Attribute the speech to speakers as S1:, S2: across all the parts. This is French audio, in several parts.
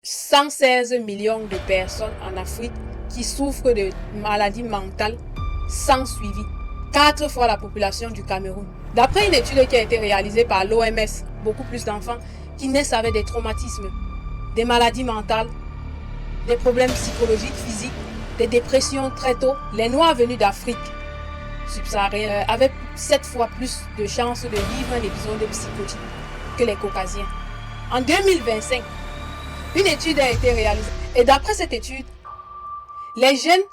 S1: 116 millions de personnes en Afrique qui souffrent de maladies mentales sans suivi. 4 fois la population du Cameroun. D'après une étude qui a été réalisée par l'OMS, beaucoup plus d'enfants qui naissent avec des traumatismes, des maladies mentales, des problèmes psychologiques, physiques, des dépressions très tôt. Les Noirs venus d'Afrique subsaharienne avaient 7 fois plus de chances de vivre un épisode psychotique que les Caucasiens. En 2025, une étude a été réalisée et d'après cette étude, les jeunes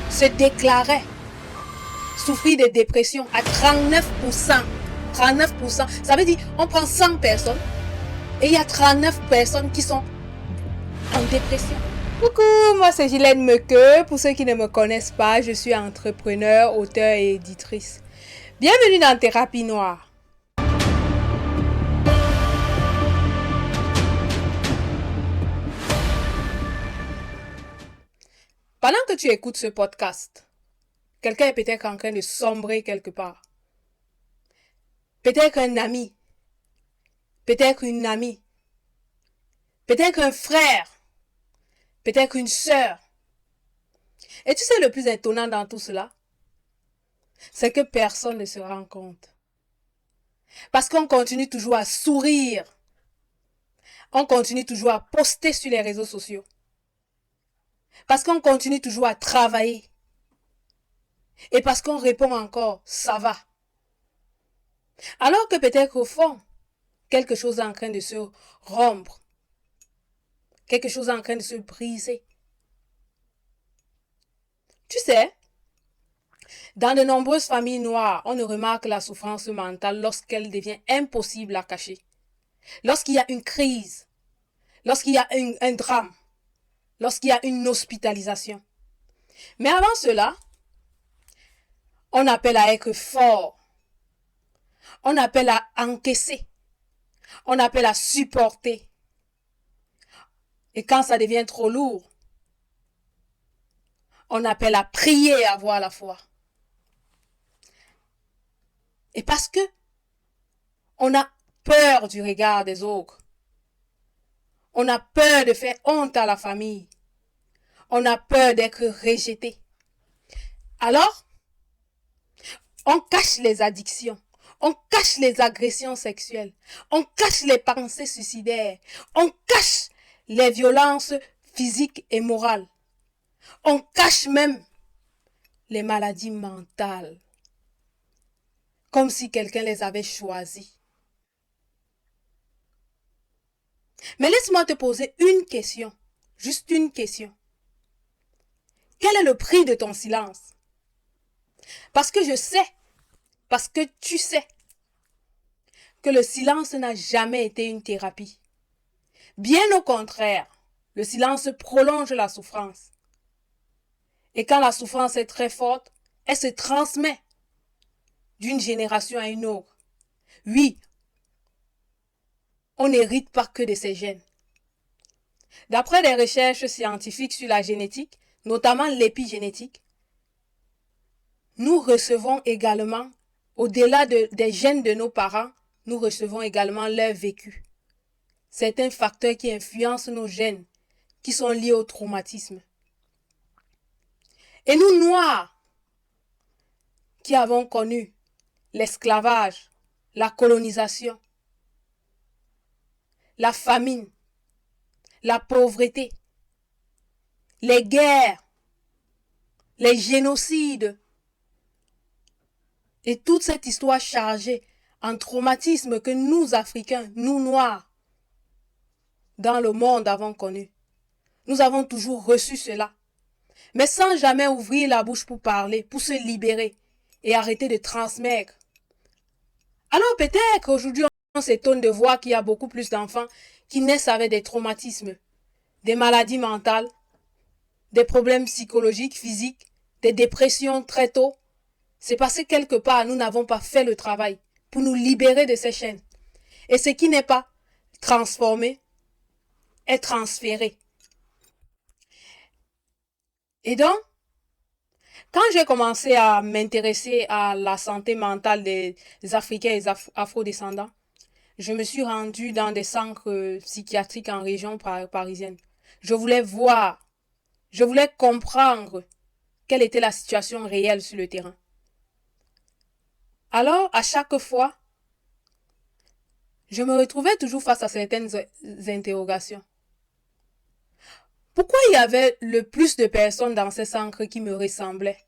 S1: se déclaraient souffrir de dépression à 39%. 39%. Ça veut dire on prend 100 personnes et il y a 39 personnes qui sont en dépression. Coucou, moi c'est Ghislaine Mequeux. Pour ceux qui ne me connaissent pas, je suis entrepreneur, auteur et éditrice. Bienvenue dans Thérapie Noire. Pendant que tu écoutes ce podcast, quelqu'un est peut-être en train de sombrer quelque part. Peut-être un ami. Peut-être une amie. Peut-être un frère. Peut-être une sœur. Et tu sais le plus étonnant dans tout cela? C'est que personne ne se rend compte. Parce qu'on continue toujours à sourire. On continue toujours à poster sur les réseaux sociaux. Parce qu'on continue toujours à travailler. Et parce qu'on répond encore, ça va. Alors que peut-être au fond, quelque chose est en train de se rompre. Quelque chose est en train de se briser. Tu sais, dans de nombreuses familles noires, on ne remarque la souffrance mentale lorsqu'elle devient impossible à cacher. Lorsqu'il y a une crise, lorsqu'il y a un drame, lorsqu'il y a une hospitalisation. Mais avant cela, on appelle à être fort. On appelle à encaisser. On appelle à supporter. Et quand ça devient trop lourd, on appelle à prier et avoir la foi. Et parce que on a peur du regard des autres. On a peur de faire honte à la famille. On a peur d'être rejeté. Alors, on cache les addictions. On cache les agressions sexuelles. On cache les pensées suicidaires. On cache les violences physiques et morales. On cache même les maladies mentales. Comme si quelqu'un les avait choisies. Mais laisse-moi te poser une question. Juste une question. Quel est le prix de ton silence? Parce que je sais, parce que tu sais, que le silence n'a jamais été une thérapie. Bien au contraire, le silence prolonge la souffrance. Et quand la souffrance est très forte, elle se transmet d'une génération à une autre. Oui, on n'hérite pas que de ces gènes. D'après des recherches scientifiques sur la génétique, notamment l'épigénétique, nous recevons également, au-delà des gènes de nos parents, nous recevons également leur vécu. Certains facteurs qui influencent nos gènes, qui sont liés au traumatisme. Et nous, Noirs, qui avons connu l'esclavage, la colonisation, la famine, la pauvreté, les guerres, les génocides, et toute cette histoire chargée en traumatisme que nous, Africains, nous, Noirs, dans le monde avons connu. Nous avons toujours reçu cela, mais sans jamais ouvrir la bouche pour parler, pour se libérer et arrêter de transmettre. Alors peut-être qu'aujourd'hui, on s'étonne de voir qu'il y a beaucoup plus d'enfants qui naissent avec des traumatismes, des maladies mentales, des problèmes psychologiques, physiques, des dépressions très tôt. C'est parce que quelque part, nous n'avons pas fait le travail pour nous libérer de ces chaînes. Et ce qui n'est pas transformé est transféré. Et donc, quand j'ai commencé à m'intéresser à la santé mentale des Africains et des Afro-descendants, je me suis rendue dans des centres psychiatriques en région parisienne. Je voulais voir, je voulais comprendre quelle était la situation réelle sur le terrain. Alors, à chaque fois, je me retrouvais toujours face à certaines interrogations. Pourquoi il y avait le plus de personnes dans ces centres qui me ressemblaient?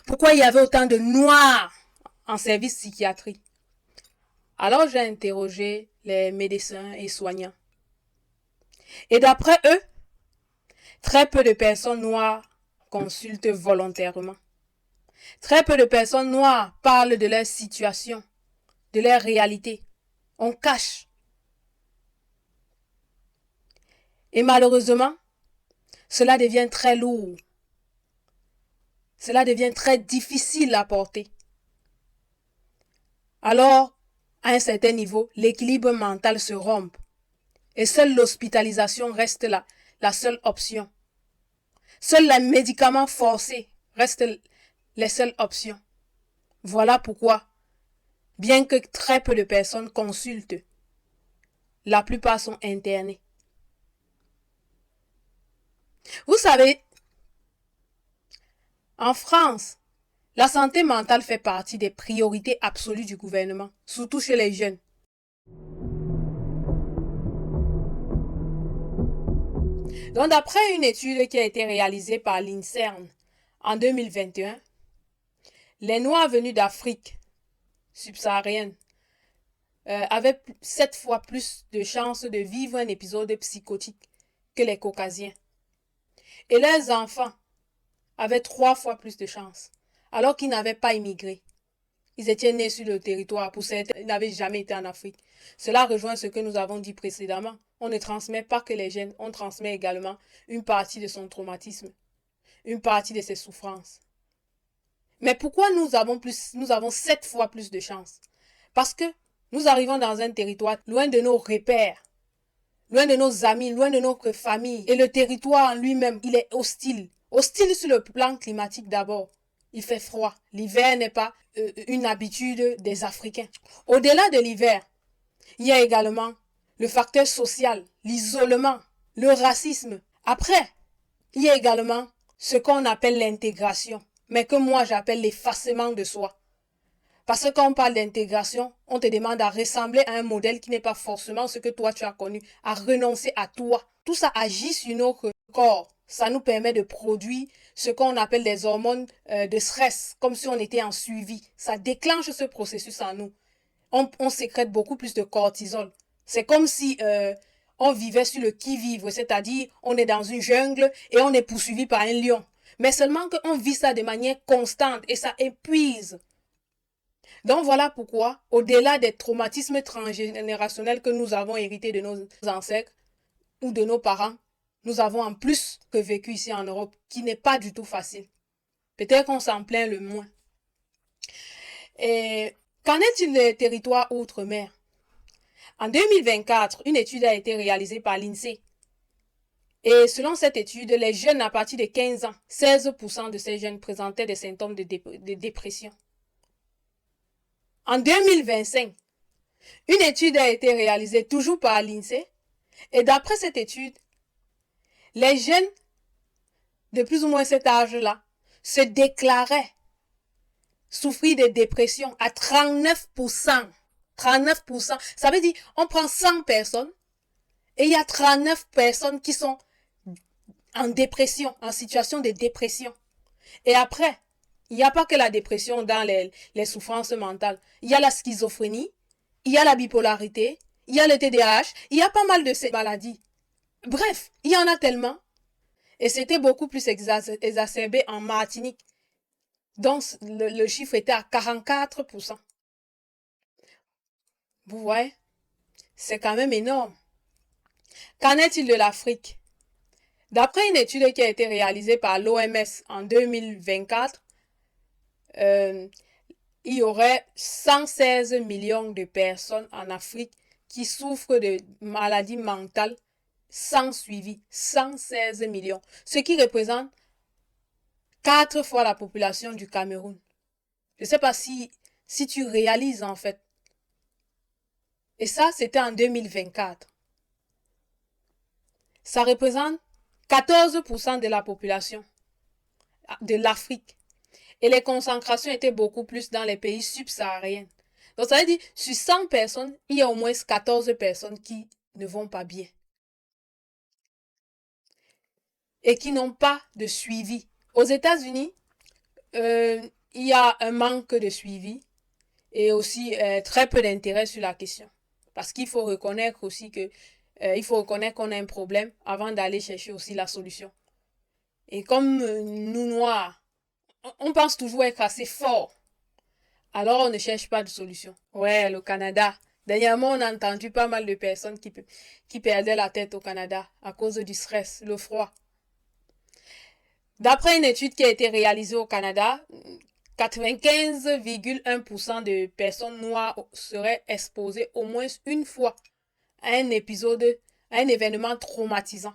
S1: Pourquoi il y avait autant de noirs en service psychiatrique? Alors j'ai interrogé les médecins et soignants. Et d'après eux, très peu de personnes noires consultent volontairement. Très peu de personnes noires parlent de leur situation, de leur réalité. On cache. Et malheureusement, cela devient très lourd. Cela devient très difficile à porter. Alors, à un certain niveau, l'équilibre mental se rompt. Et seule l'hospitalisation reste la seule option. Seuls les médicaments forcés restent les seules options. Voilà pourquoi, bien que très peu de personnes consultent, la plupart sont internées. Vous savez, en France, la santé mentale fait partie des priorités absolues du gouvernement, surtout chez les jeunes. Donc, d'après une étude qui a été réalisée par l'INSERM en 2021, les Noirs venus d'Afrique subsaharienne avaient 7 fois plus de chances de vivre un épisode psychotique que les Caucasiens. Et leurs enfants avaient 3 fois plus de chances, alors qu'ils n'avaient pas immigré. Ils étaient nés sur le territoire, pour certains, ils n'avaient jamais été en Afrique. Cela rejoint ce que nous avons dit précédemment. On ne transmet pas que les gènes, on transmet également une partie de son traumatisme, une partie de ses souffrances. Mais pourquoi nous avons 7 fois plus de chances? Parce que nous arrivons dans un territoire loin de nos repères, loin de nos amis, loin de notre famille. Et le territoire en lui-même, il est hostile. Hostile sur le plan climatique d'abord. Il fait froid. L'hiver n'est pas une habitude des Africains. Au-delà de l'hiver, il y a également le facteur social, l'isolement, le racisme. Après, il y a également ce qu'on appelle l'intégration, mais que moi j'appelle l'effacement de soi. Parce que quand on parle d'intégration, on te demande à ressembler à un modèle qui n'est pas forcément ce que toi tu as connu, à renoncer à toi. Tout ça agit sur notre corps. Ça nous permet de produire ce qu'on appelle des hormones de stress, comme si on était en suivi. Ça déclenche ce processus en nous. On sécrète beaucoup plus de cortisol. C'est comme si on vivait sur le qui-vive, c'est-à-dire on est dans une jungle et on est poursuivi par un lion. Mais seulement qu'on vit ça de manière constante et ça épuise. Donc voilà pourquoi, au-delà des traumatismes transgénérationnels que nous avons hérités de nos ancêtres ou de nos parents, nous avons en plus que vécu ici en Europe, qui n'est pas du tout facile. Peut-être qu'on s'en plaint le moins. Et qu'en est-il des territoires outre-mer? En 2024, une étude a été réalisée par l'INSEE. Et selon cette étude, les jeunes à partir de 15 ans, 16% de ces jeunes présentaient des symptômes de dépression. En 2025, une étude a été réalisée toujours par l'INSEE. Et d'après cette étude, les jeunes de plus ou moins cet âge-là se déclaraient souffrir de dépression à 39%. 39%. Ça veut dire, on prend 100 personnes et il y a 39 personnes qui sont en dépression, en situation de dépression. Et après, il n'y a pas que la dépression dans les souffrances mentales. Il y a la schizophrénie, il y a la bipolarité, il y a le TDAH, il y a pas mal de ces maladies. Bref, il y en a tellement. Et c'était beaucoup plus exacerbé en Martinique. Donc, le chiffre était à 44%. Vous voyez, c'est quand même énorme. Qu'en est-il de l'Afrique? D'après une étude qui a été réalisée par l'OMS en 2024, il y aurait 116 millions de personnes en Afrique qui souffrent de maladies mentales sans suivi. 116 millions. Ce qui représente 4 fois la population du Cameroun. Je ne sais pas si tu réalises en fait. Et ça, c'était en 2024. Ça représente 14% de la population de l'Afrique. Et les concentrations étaient beaucoup plus dans les pays subsahariens. Donc ça veut dire, sur 100 personnes, il y a au moins 14 personnes qui ne vont pas bien. Et qui n'ont pas de suivi. Aux États-Unis, il y a un manque de suivi et aussi très peu d'intérêt sur la question. Parce qu'il faut reconnaître aussi que il faut reconnaître qu'on a un problème avant d'aller chercher aussi la solution. Et comme nous noirs, on pense toujours être assez fort. Alors on ne cherche pas de solution. Ouais, le Canada. Dernièrement, on a entendu pas mal de personnes qui perdaient la tête au Canada à cause du stress, le froid. D'après une étude qui a été réalisée au Canada, 95,1% de personnes noires seraient exposées au moins une fois à un événement traumatisant.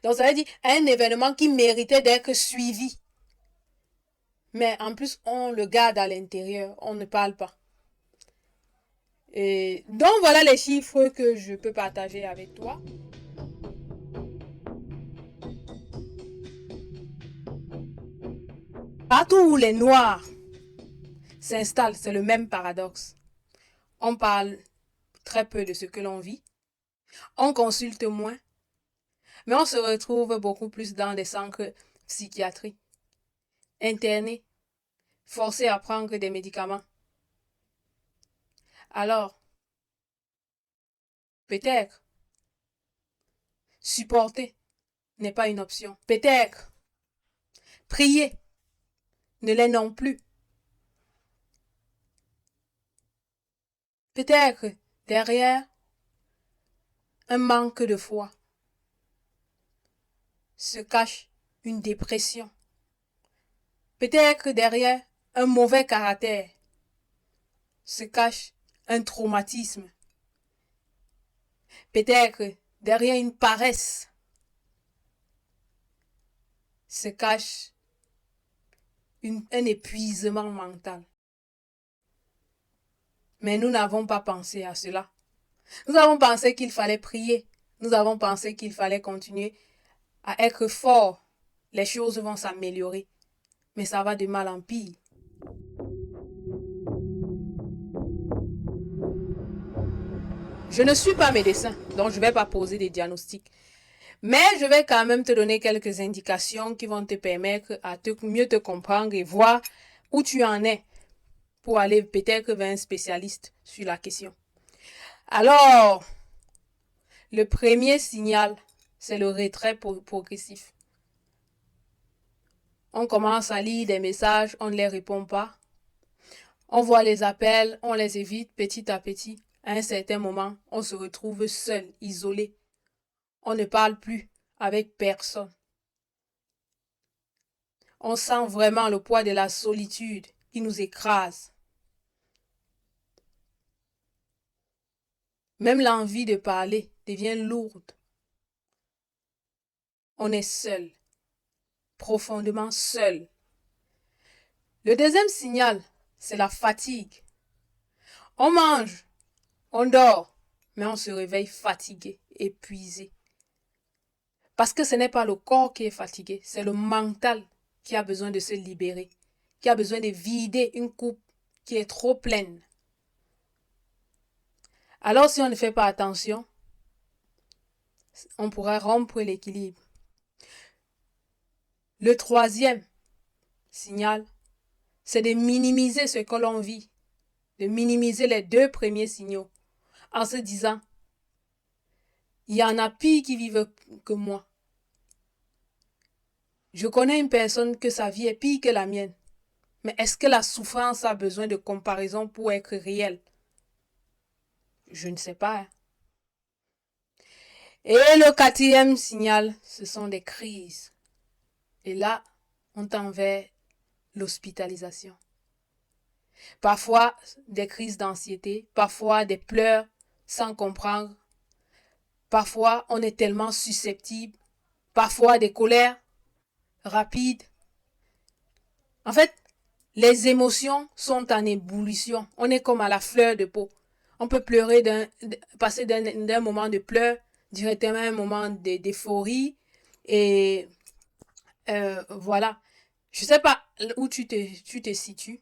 S1: Donc ça veut dire un événement qui méritait d'être suivi. Mais en plus, on le garde à l'intérieur, on ne parle pas. Et donc voilà les chiffres que je peux partager avec toi. Partout où les Noirs s'installent, c'est le même paradoxe. On parle très peu de ce que l'on vit. On consulte moins. Mais on se retrouve beaucoup plus dans des centres psychiatriques, internés, forcés à prendre des médicaments. Alors, peut-être, supporter n'est pas une option. Peut-être, prier ne l'est non plus. Peut-être, derrière un manque de foi se cache une dépression. Peut-être derrière un mauvais caractère se cache un traumatisme. Peut-être derrière une paresse se cache un épuisement mental. Mais nous n'avons pas pensé à cela. Nous avons pensé qu'il fallait prier. Nous avons pensé qu'il fallait continuer à être fort. Les choses vont s'améliorer. Mais ça va de mal en pire. Je ne suis pas médecin, donc je ne vais pas poser des diagnostics. Mais je vais quand même te donner quelques indications qui vont te permettre à mieux te comprendre et voir où tu en es pour aller peut-être vers un spécialiste sur la question. Alors, le premier signal, c'est le retrait progressif. On commence à lire des messages, on ne les répond pas. On voit les appels, on les évite petit à petit. À un certain moment, on se retrouve seul, isolé. On ne parle plus avec personne. On sent vraiment le poids de la solitude qui nous écrase. Même l'envie de parler devient lourde. On est seul, profondément seul. Le deuxième signal, c'est la fatigue. On mange, on dort, mais on se réveille fatigué, épuisé. Parce que ce n'est pas le corps qui est fatigué, c'est le mental qui a besoin de se libérer, qui a besoin de vider une coupe qui est trop pleine. Alors si on ne fait pas attention, on pourra rompre l'équilibre. Le troisième signal, c'est de minimiser ce que l'on vit, de minimiser les deux premiers signaux, en se disant, il y en a pire qui vivent que moi. Je connais une personne que sa vie est pire que la mienne. Mais est-ce que la souffrance a besoin de comparaison pour être réelle? Je ne sais pas. Et le quatrième signal, ce sont des crises. Et là, on tend vers l'hospitalisation. Parfois, des crises d'anxiété, parfois des pleurs sans comprendre. Parfois, on est tellement susceptible. Parfois, des colères rapides. En fait, les émotions sont en ébullition. On est comme à la fleur de peau. On peut pleurer passer d'un moment de pleurs directement à un moment d'euphorie. Et voilà. Je sais pas où tu te situes,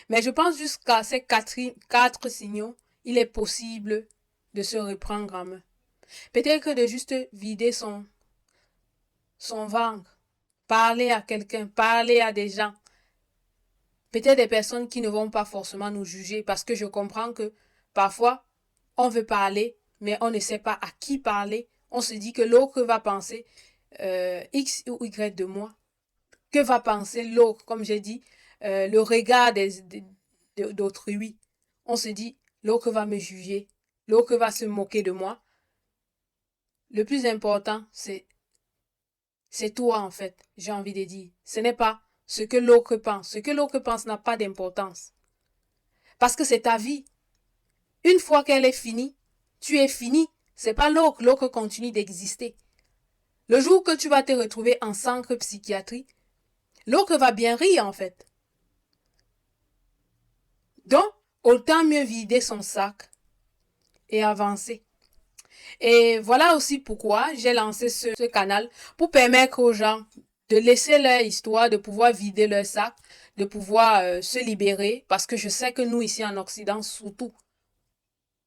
S1: mais je pense jusqu'à ces quatre signaux, il est possible de se reprendre en main. Peut-être que de juste vider son ventre, parler à quelqu'un, parler à des gens, peut-être des personnes qui ne vont pas forcément nous juger, parce que je comprends que parfois, on veut parler, mais on ne sait pas à qui parler. On se dit que l'autre va penser X ou Y de moi. Que va penser l'autre, comme j'ai dit, le regard d'autrui. On se dit, l'autre va me juger, l'autre va se moquer de moi. Le plus important, c'est toi en fait, j'ai envie de dire. Ce n'est pas ce que l'autre pense. Ce que l'autre pense n'a pas d'importance. Parce que c'est ta vie. Une fois qu'elle est finie, tu es fini. C'est pas l'autre. L'autre continue d'exister. Le jour que tu vas te retrouver en centre psychiatrique, l'autre va bien rire en fait. Donc, autant mieux vider son sac et avancer. Et voilà aussi pourquoi j'ai lancé ce canal, pour permettre aux gens de laisser leur histoire, de pouvoir vider leur sac, de pouvoir se libérer, parce que je sais que nous ici en Occident surtout,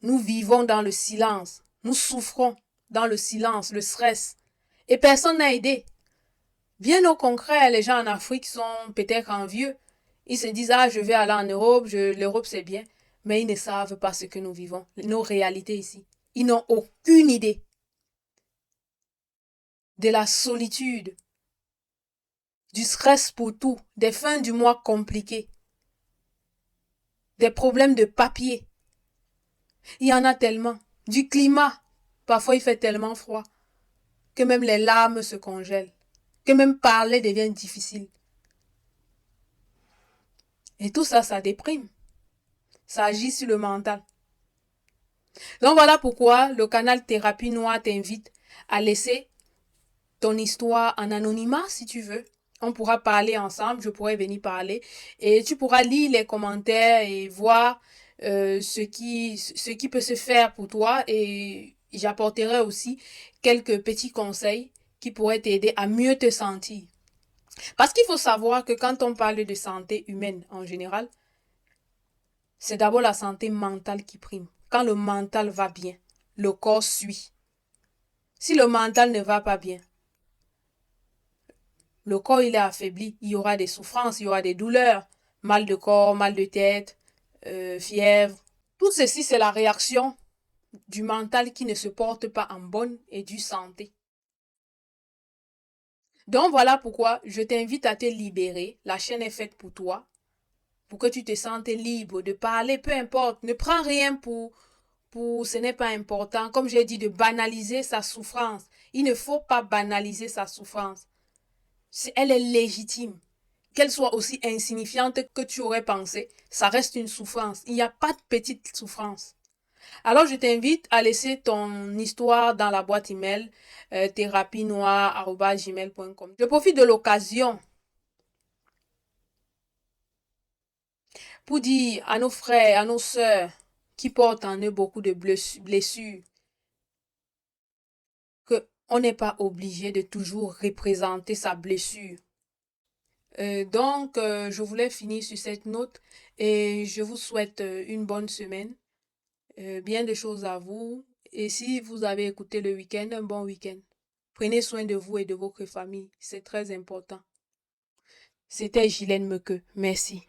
S1: nous vivons dans le silence, nous souffrons dans le silence, le stress, et personne n'a aidé. Bien au contraire, les gens en Afrique sont peut-être envieux. Ils se disent, ah, je vais aller en Europe, l'Europe c'est bien. Mais ils ne savent pas ce que nous vivons, nos réalités ici. Ils n'ont aucune idée de la solitude, du stress pour tout, des fins du mois compliquées, des problèmes de papier. Il y en a tellement. Du climat. Parfois il fait tellement froid que même les larmes se congèlent, que même parler devient difficile. Et tout ça, ça déprime. Ça agit sur le mental. Donc voilà pourquoi le canal Thérapie Noire t'invite à laisser ton histoire en anonymat si tu veux. On pourra parler ensemble, je pourrai venir parler et tu pourras lire les commentaires et voir ce qui peut se faire pour toi, et j'apporterai aussi quelques petits conseils qui pourraient t'aider à mieux te sentir. Parce qu'il faut savoir que quand on parle de santé humaine en général, c'est d'abord la santé mentale qui prime. Quand le mental va bien, le corps suit. Si le mental ne va pas bien, le corps il est affaibli, il y aura des souffrances, il y aura des douleurs, mal de corps, mal de tête, fièvre. Tout ceci, c'est la réaction du mental qui ne se porte pas en bonne et due santé. Donc voilà pourquoi je t'invite à te libérer. La chaîne est faite pour toi, pour que tu te sentes libre de parler, peu importe. Ne prends rien ce n'est pas important. Comme j'ai dit, de banaliser sa souffrance. Il ne faut pas banaliser sa souffrance. Elle est légitime. Qu'elle soit aussi insignifiante que tu aurais pensé, ça reste une souffrance. Il n'y a pas de petite souffrance. Alors, je t'invite à laisser ton histoire dans la boîte email thérapie-noire@gmail.com. Je profite de l'occasion pour dire à nos frères, à nos sœurs qui portent en eux beaucoup de blessures, qu'on n'est pas obligé de toujours représenter sa blessure. Donc, je voulais finir sur cette note et je vous souhaite une bonne semaine, bien de choses à vous. Et si vous avez écouté le week-end, un bon week-end. Prenez soin de vous et de votre famille, c'est très important. C'était Ghislaine Mequeux. Merci.